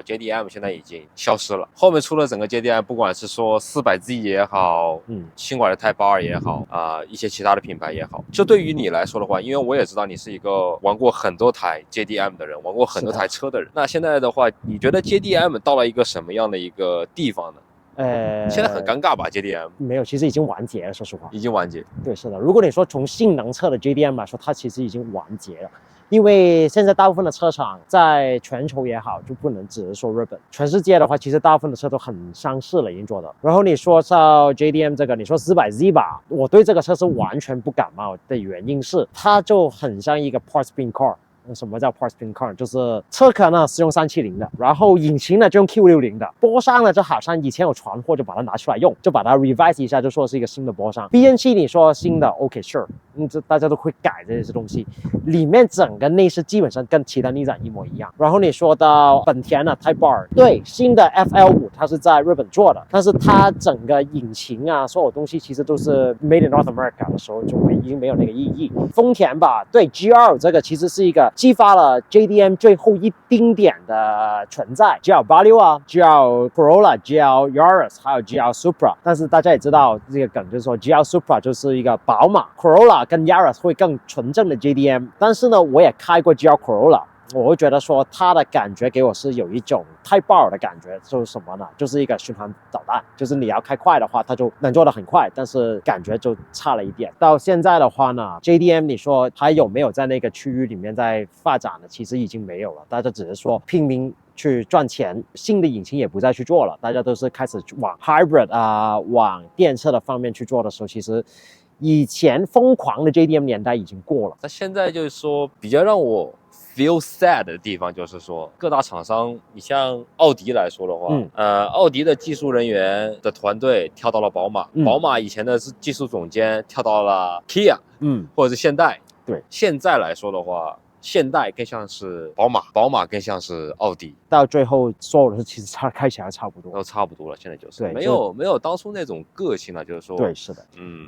说 JDM 现在已经消失了，后面出了整个 JDM， 不管是说400Z 也好，轻轨的 Type R 也好一些其他的品牌也好，就对于你来说的话，因为我也知道你是一个玩过很多台 JDM 的人，玩过很多台车的人，那现在的话，你觉得 JDM 到了一个什么样的一个地方呢？现在很尴尬吧 ？JDM 没有，其实已经完结了。说实话，已经完结。对，是的。如果你说从性能侧的 JDM 来说，它其实已经完结了。因为现在大部分的车厂在全球也好，就不能只是说日本，全世界的话，其实大部分的车都很相似了，已经做的。然后你说到 JDM 这个，你说400Z 吧，我对这个车是完全不感冒的原因是，它就很像一个 Port Spin Car。什么叫 Port Spin Car？ 就是车壳呢是用370的，然后引擎呢就用 Q60的，波箱呢就好像以前有传货就把它拿出来用，就把它 revise 一下，就说是一个新的波箱。BN器你说新的 OK sure，这大家都会改这些东西，里面整个内饰基本上跟其他逆展一模一样。然后你说到本田的 Type R， 对，新的 FL5它是在日本做的，但是它整个引擎啊，所有东西其实都是 Made in North America 的时候就已经没有那个意义。丰田吧，对 GL 这个其实是一个激发了 JDM 最后一丁点的存在 ，GL86 啊 ，GL Corolla、GL Yaris， 还有 GL Supra。但是大家也知道这个梗，就是说 GL Supra 就是一个宝马 ，Corolla 跟 Yaris 会更纯正的 JDM。但是呢，我也开过 GL Corolla。我会觉得说它的感觉给我是有一种Type R的感觉，就是什么呢？就是一个循环导弹，就是你要开快的话，它就能做得很快，但是感觉就差了一点。到现在的话呢 ，JDM 你说还有没有在那个区域里面在发展呢？其实已经没有了，大家只是说拼命去赚钱，新的引擎也不再去做了，大家都是开始往 Hybrid 往电车的方面去做的时候，其实以前疯狂的 JDM 年代已经过了。那现在就是说比较让我feel sad 的地方就是说，各大厂商，你像奥迪来说的话，奥迪的技术人员的团队跳到了宝马，宝马以前的技术总监跳到了 Kia，或者是现代。对，现在来说的话，现代更像是宝马，宝马更像是奥迪。到最后所有的其实开起来差不多，都差不多了。现在就是对，没有当初那种个性了，就是说，对，是的，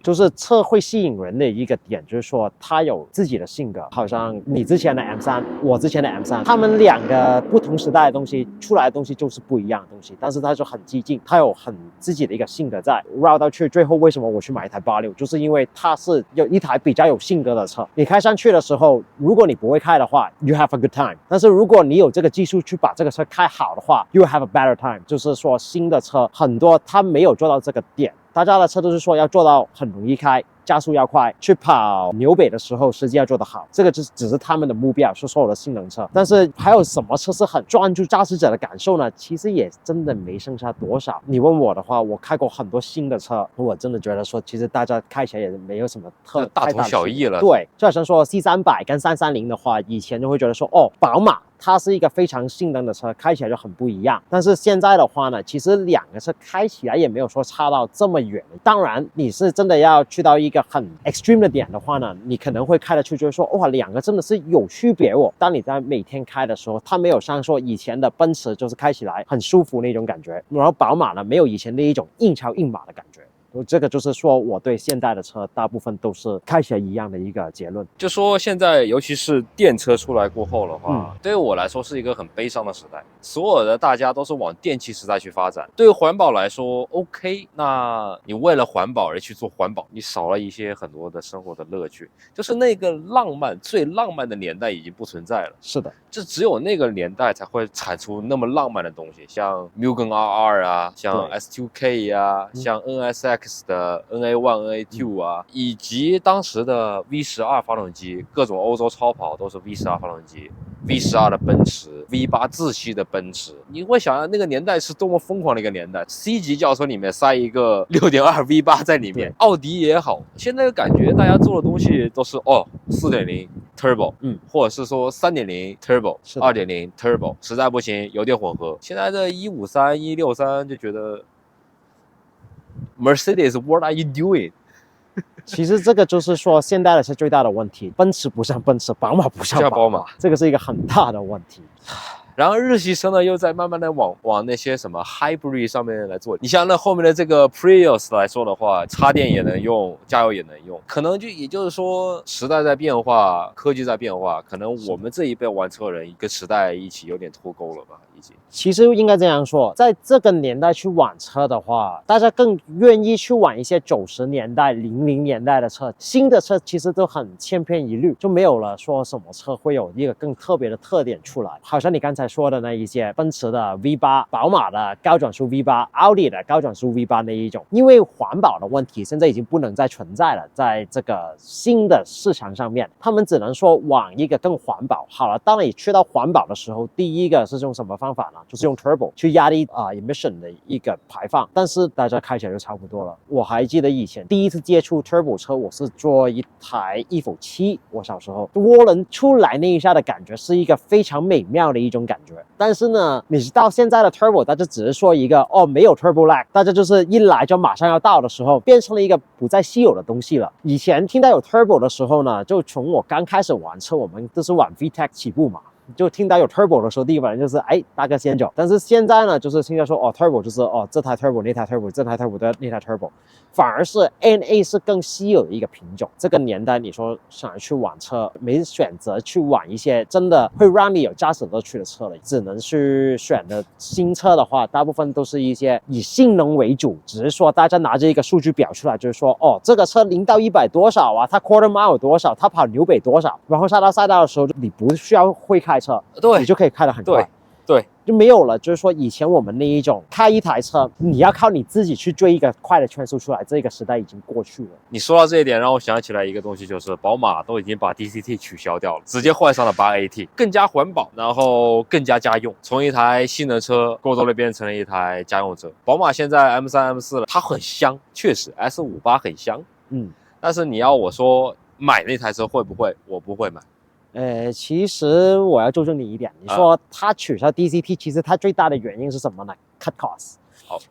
就是车会吸引人的一个点，就是说它有自己的性格，好像你之前的 M3，我之前的 M3，他们两个不同时代的东西出来的东西就是不一样的东西，但是它就很激进，它有很自己的一个性格在。绕到去最后，为什么我去买一台86，就是因为它是有一台比较有性格的车。你开上去的时候，如果你不会开的话 ，you have a good time， 但是如果你有这个技术去把这个车开好的话 ，you have a better time。就是说新的车很多它没有做到这个点，大家的车都是说要做到很容易开。加速要快，去跑纽北的时候实际要做得好，这个只是他们的目标，是所有的性能车。但是还有什么车是很专注驾驶者的感受呢？其实也真的没剩下多少。你问我的话，我开过很多新的车，我真的觉得说，其实大家开起来也没有什么大同小异了。对，就好像说 C300 跟330的话，以前就会觉得说，哦，宝马它是一个非常性能的车，开起来就很不一样。但是现在的话呢，其实两个车开起来也没有说差到这么远。当然，你是真的要去到一个很 extreme 的点的话呢，你可能会开得出，就是说，哇，两个真的是有区别哦。当你在每天开的时候，它没有像说以前的奔驰，就是开起来很舒服那种感觉，然后宝马呢，没有以前那一种硬桥硬马的感觉。这个就是说我对现代的车大部分都是开起来一样的一个结论。就说现在尤其是电车出来过后的话，对于我来说是一个很悲伤的时代，所有的大家都是往电气时代去发展。对于环保来说 OK， 那你为了环保而去做环保，你少了一些很多的生活的乐趣，就是那个浪漫最浪漫的年代已经不存在了。是的，就只有那个年代才会产出那么浪漫的东西，像 Mugen RR 啊，像 S2K 啊，像 NSX的 NA1、NA2 啊，以及当时的 V12 发动机，各种欧洲超跑都是 V12 发动机 ，V12 的奔驰 ，V8 自吸的奔驰，你会想象那个年代是多么疯狂的一个年代。C 级轿车里面塞一个 6.2 V8 在里面，奥迪也好，现在感觉大家做的东西都是4.0 Turbo， 或者是说3.0 Turbo， 2.0 Turbo， 实在不行油电混合。现在的153、163就觉得 Mercedes，what are you doing？ 其实这个就是说现代的车最大的问题，奔驰不像奔驰，宝马不像宝马，这个是一个很大的问题。然后日系车呢又在慢慢的往那些什么 hybrid 上面来做。你像那后面的这个 Prius 来说的话，插电也能用，加油也能用，可能也就是说时代在变化，科技在变化，可能我们这一辈玩车人跟时代一起有点脱钩了吧，已经。其实应该这样说，在这个年代去玩车的话，大家更愿意去玩一些90年代、00年代的车。新的车其实都很千篇一律，就没有了说什么车会有一个更特别的特点出来。好像你刚才说的那一些，奔驰的 V8、宝马的高转速 V8、奥迪的高转速 V8那一种，因为环保的问题，现在已经不能再存在了，在这个新的市场上面，他们只能说往一个更环保。好了，当你去到环保的时候，第一个是用什么方法呢？就是用 turbo 去压低emission 的一个排放，但是大家开起来就差不多了。我还记得以前第一次接触 turbo 车，我是坐一台EVO7，我小时候涡轮出来那一下的感觉是一个非常美妙的一种感觉。但是呢，你到现在的 turbo， 大家只是说一个没有 turbo lag， 大家就是一来就马上要到的时候，变成了一个不再稀有的东西了。以前听到有 turbo 的时候呢，就从我刚开始玩车，我们都是玩 VTEC 起步嘛。就听到有 turbo 的时候，第一反应就是大哥先走。但是现在呢，就是听到说turbo 就是这台 turbo 那台 turbo 这台 turbo 的那台 turbo， 反而是 NA 是更稀有的一个品种。这个年代你说想要去玩车，没选择去玩一些真的会让你有驾驶乐趣的车了，只能去选的新车的话，大部分都是一些以性能为主，只是说大家拿着一个数据表出来，就是说这个车0到100多少啊，它 quarter mile 有多少，它跑纽北多少，然后下到赛道的时候，你不需要会开车，对，你就可以开得很快。对，就没有了。就是说，以前我们那一种开一台车，你要靠你自己去追一个快的圈速出来，这个时代已经过去了。你说到这一点，让我想起来一个东西，就是宝马都已经把 DCT 取消掉了，直接换上了8AT， 更加环保，然后更加家用，从一台性能车过渡了变成了一台家用车。宝马现在 M3、M4 了，它很香，确实 S58 很香，但是你要我说买那台车会不会？我不会买。其实我要纠正你一点，你说它取消 DCT， 其实它最大的原因是什么呢？ Cut cost。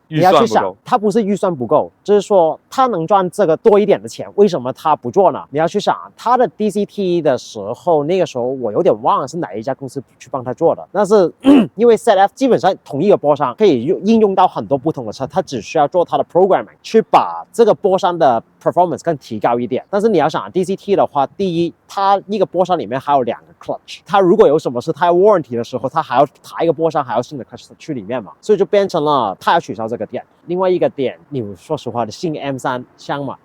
预算不够。你要去想，它不是预算不够，就是说它能赚这个多一点的钱，为什么它不做呢？你要去想，它的 DCT 的时候，那个时候我有点忘了是哪一家公司去帮他做的，但是因为 ZF 基本上同一个波箱可以应用到很多不同的车，它只需要做它的 programming 去把这个波箱的 performance 更提高一点。但是你要想 DCT 的话，第一，它一个波箱里面还有2个 clutch， 它如果有什么事，它要 warranty 的时候，它还要抬一个波箱，还要新的 clutch 去里面嘛，所以就变成了它要取消这个点。另外一个点，你说实话的，新 M3 香嘛，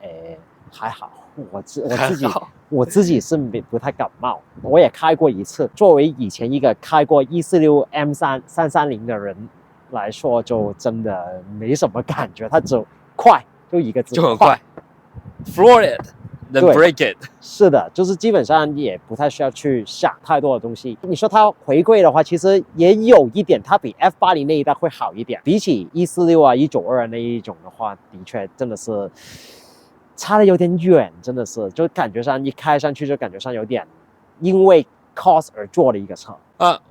还好，我自己是不太感冒，我也开过一次。作为以前一个开过146 M3 330的人来说，就真的没什么感觉，它只快，就一个字，就很快。Floor it。Then break it。 是的，就是基本上也不太需要去想太多的东西。你说它回归的话，其实也有一点，它比 F80 那一代会好一点，比起146啊、192那一种的话，的确真的是差的有点远，真的是就感觉上一开上去就感觉上有点因为 cost 而做的一个车。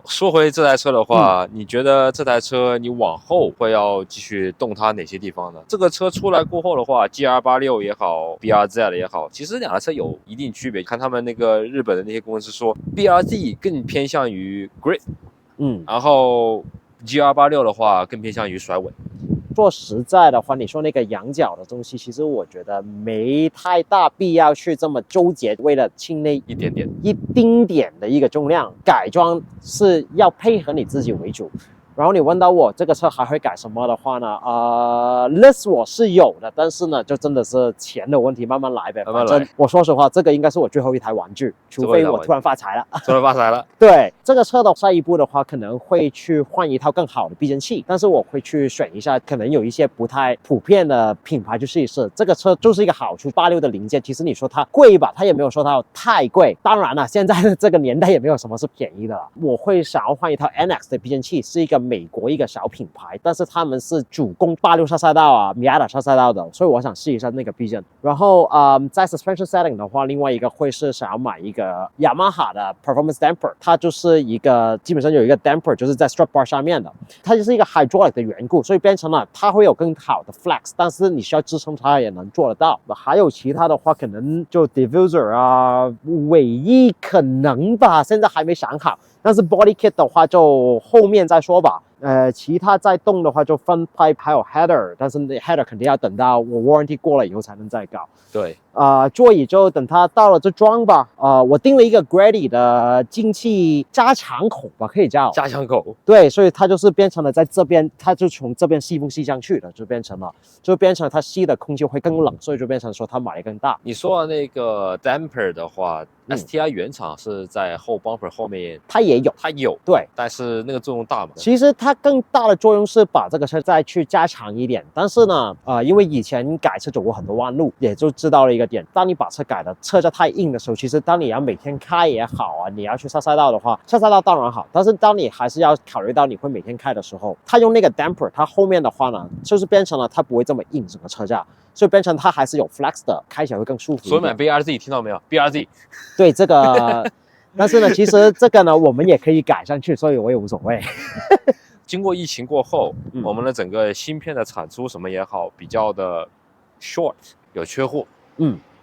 说回这台车的话，你觉得这台车你往后会要继续动它哪些地方呢？这个车出来过后的话 ，GR86 也好 ，BRZ 也好，其实两台车有一定区别。看他们那个日本的那些公司说 ，BRZ 更偏向于 grip， 然后 GR86 的话更偏向于甩尾。说实在的话，你说那个仰角的东西，其实我觉得没太大必要去这么纠结，为了轻那一丁点的一个重量，改装是要配合你自己为主。然后你问到我这个车还会改什么的话呢？list 我是有的，但是呢，就真的是钱的问题，慢慢来呗。反正我说实话，这个应该是我最后一台玩具，除非我突然发财了。突然发财了。对，这个车的下一步的话，可能会去换一套更好的避震器，但是我会去选一下，可能有一些不太普遍的品牌去试一试。这个车就是一个好处，86的零件，其实你说它贵吧，它也没有说它太贵。当然了，现在的这个年代也没有什么是便宜的了。我会想要换一套 NX 的避震器，是一个美国一个小品牌，但是他们是主攻86下赛道啊、Miata 下赛道的，所以我想试一下那个避震。然后在 suspension setting 的话，另外一个会是想要买一个雅马哈的 performance damper， 它就是一个基本上有一个 damper 就是在 strut bar 上面的，它就是一个 hydraulic 的缘故，所以变成了它会有更好的 flex， 但是你需要支撑它也能做得到。还有其他的话，可能就 diffuser 啊、尾翼可能吧，现在还没想好。但是 body kit 的话就后面再说吧。其他再动的话就分pipe还有 header， 但是 header 肯定要等到我 warranty 过了以后才能再搞。对，座椅就等它到了就装吧。我订了一个 Grady 的进气加强口吧，可以叫加强口。对，所以它就是变成了在这边，它就从这边吸风吸上去的，就变成了它吸的空气会更冷，所以就变成说它马力更大。你说的那个 damper 的话，STI 原厂是在后 bumper 后面，它也有，它有，对，但是那个作用大吗？其实它更大的作用是把这个车再去加长一点，但是呢，因为以前改车走过很多弯路，也就知道了一个点，当你把车改的车架太硬的时候，其实当你要每天开也好啊，你要去下赛道的话，下赛道当然好，但是当你还是要考虑到你会每天开的时候，它用那个 damper， 它后面的话呢，就是变成了它不会这么硬整个车架，所以变成它还是有 flex 的，开起来会更舒服一点。所以买 BRZ 听到没有 ？BRZ 对这个，但是呢，其实这个呢，我们也可以改上去，所以我也无所谓。经过疫情过后，我们的整个芯片的产出什么也好，比较的 short， 有缺货。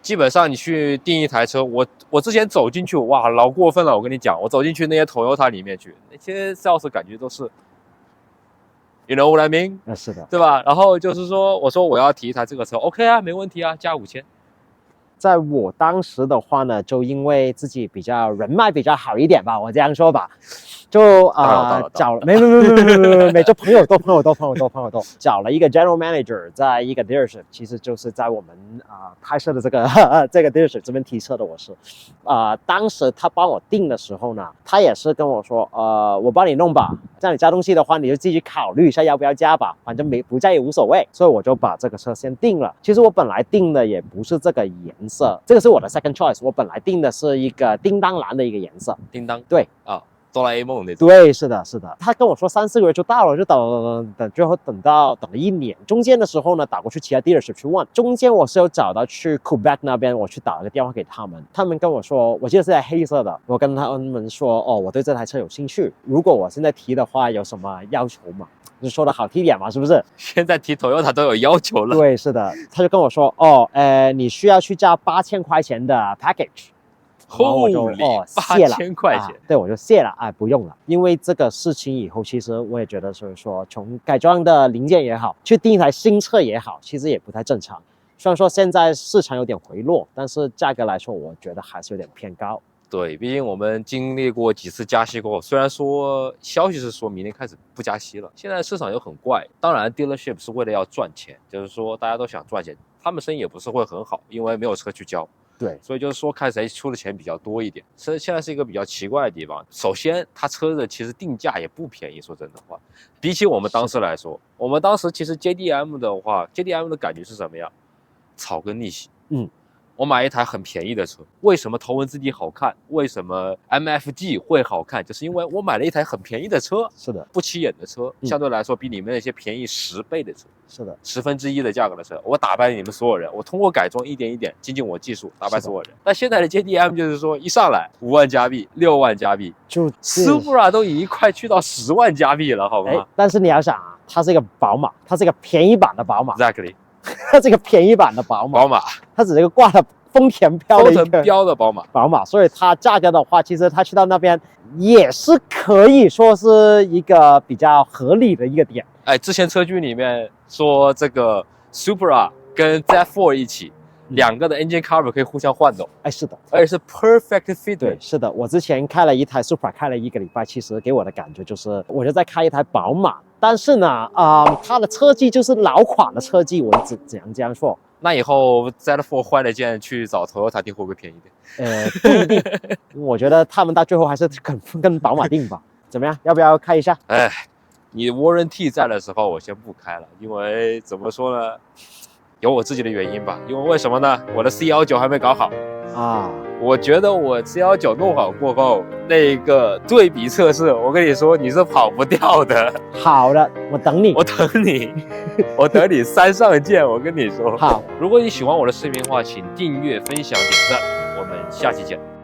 基本上你去订一台车，我之前走进去，哇，老过分了！我跟你讲，我走进去那些 Toyota 里面去，那些 sales 感觉都是 ，you know what I mean？ 是的，对吧？然后就是说，我说我要提一台这个车 ，OK 啊，没问题啊，加5000。在我当时的话呢，就因为自己比较人脉比较好一点吧，我这样说吧，就找了没就朋友多，找了一个 general manager， 在一个 dealership， 其实就是在我们拍摄的这个dealership 这边提车的，我是当时他帮我订的时候呢，他也是跟我说，我帮你弄吧，这样你加东西的话，你就自己考虑一下要不要加吧，反正不加也无所谓，所以我就把这个车先订了。其实我本来订的也不是这个颜色，这个是我的 second choice， 我本来订的是一个叮当蓝的一个颜色。叮当，对啊，哆啦 A 梦那种。对，是的，是的。他跟我说3-4个月就到了，就等，最后等了1年。中间的时候呢，打过去其他 dealership 去问。中间我是有找到去 Quebec 那边，我去打了个电话给他们，他们跟我说，我记得是在黑色的。我跟他们说，我对这台车有兴趣，如果我现在提的话，有什么要求吗？就说的好听点嘛，是不是？现在提 Toyota 都有要求了。对，是的。他就跟我说，你需要去加8000块钱的 package。然后我就谢了，8000块钱，对，我就谢了，不用了，因为这个事情以后，其实我也觉得，所以说从改装的零件也好，去订一台新车也好，其实也不太正常。虽然说现在市场有点回落，但是价格来说，我觉得还是有点偏高。对，毕竟我们经历过几次加息过后，虽然说消息是说明年开始不加息了，现在市场又很怪。当然 ，dealership 是为了要赚钱，就是说大家都想赚钱，他们生意也不是会很好，因为没有车去交。对，所以就是说看谁出的钱比较多一点。现在是一个比较奇怪的地方。首先，它车的其实定价也不便宜，说真的话，比起我们当时来说，我们当时其实 JDM 的话 ，JDM 的感觉是什么呀？草根逆袭。我买一台很便宜的车，为什么头文字 D 好看？为什么 MFG 会好看？就是因为我买了一台很便宜的车，是的，不起眼的车，相对来说比你们那些便宜10倍的车，是的，1/10的价格的车，我打败你们所有人，我通过改装一点一点精进我技术，打败所有人。但现在的 JDM 就是说一上来5万加币、6万加币，就 Supra 都已经快去到10万加币了，好吗？但是你要想啊，它是一个宝马，它是一个便宜版的宝马 ，Exactly。它是个便宜版的宝马，它只是一个挂了丰田标的宝马，所以它价格的话，其实它去到那边也是可以说是一个比较合理的一个点。之前车剧里面说这个 Supra 跟 Z4 一起，2个的 engine cover 可以互相换走。是的，而且是 perfect fit。对，是的，我之前开了一台 Supra， 开了1个礼拜，其实给我的感觉就是，我就在开一台宝马。但是呢，它的车技就是老款的车技，我只能这样说。那以后 Z4 换了件去找 Toyota 订会不会便宜点？不一定，我觉得他们到最后还是跟宝马订吧。怎么样？要不要开一下？你 warranty 在的时候，我先不开了，因为怎么说呢，有我自己的原因吧。因为什么呢？我的 C19 还没搞好啊。我觉得我 C19 弄好过后，那个对比测试，我跟你说你是跑不掉的。好的，我等你，我等你3上剑。我跟你说，好。如果你喜欢我的视频的话，请订阅、分享、点赞。我们下期见。